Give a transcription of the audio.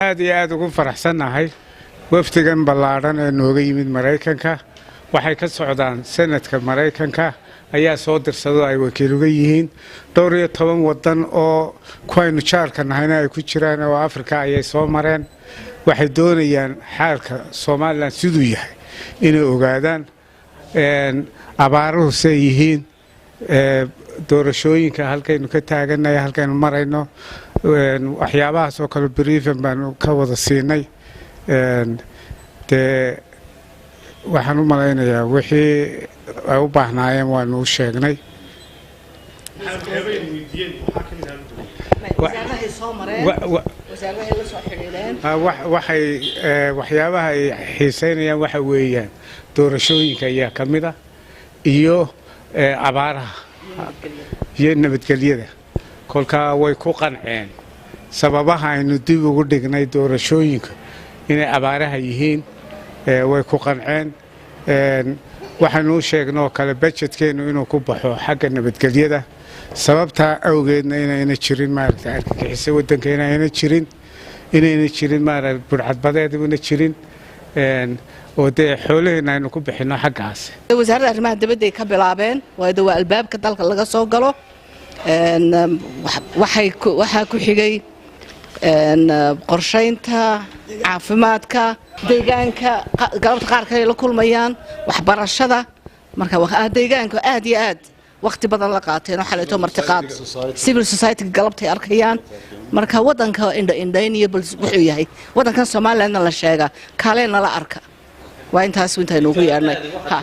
aad ugu faraxsanahay waftigan ballaaran ee nooga yimid Maraykanka waxay ka socdaan sanadka Maraykanka ayaa soo dirsado ay wakiil uga yihiin dhowr iyo 10 wadan oo kuwaynu jaarka nahayna ay ku jiraan oo Afrika ay soo mareen waxay doonayaan xaalka Soomaaliland siduu yahay inay ogaadaan abaaruhu say yihiin doorashooyinka halkaynu ka taaganahay halkaynu marayno waxyaabahaas oo kale briefing baan ka wada siinay waxaan u malaynayaa wixii ay u baahnaayeen waanu u sheegnay waxyaabaha ay xiiseynayaan waxa weeyaan doorashooyinka ayaa ka mid ah iyo abaaraha iyo nabadgelyada kolka way ku qanceen sababaha aynu dib ugu dhignay doorashooyinka inay abaaraha yihiin way ku qanceen waxaanu sheegnay kale budgetkeenu inuu ku baxo xagga nabadgelyada sababta awgeedna inayna jirin maaragtay argagixisay wadankeena inayna jirin maaragtay burcadbadeedna jirin oo xoolaheena aynu ku bixino xaggaas wasaaradda arrimaha dibadda ay ka bilaabeen waa albaabka dalka laga soo galo waxaa ku xigay qorshaynta caafimaadka deegaanka galabta qaar kale la kulmayaan waxbarashada marka deegaanka aad iyo aad waqti badan la qaateen waxa la martiqaad civil society galabtay arkayaan marka wadanka indhaynaya wuxuu yahay wadankan Soomaaliland la sheega kaleena la arka waa intaas inta inuu ku yaarnay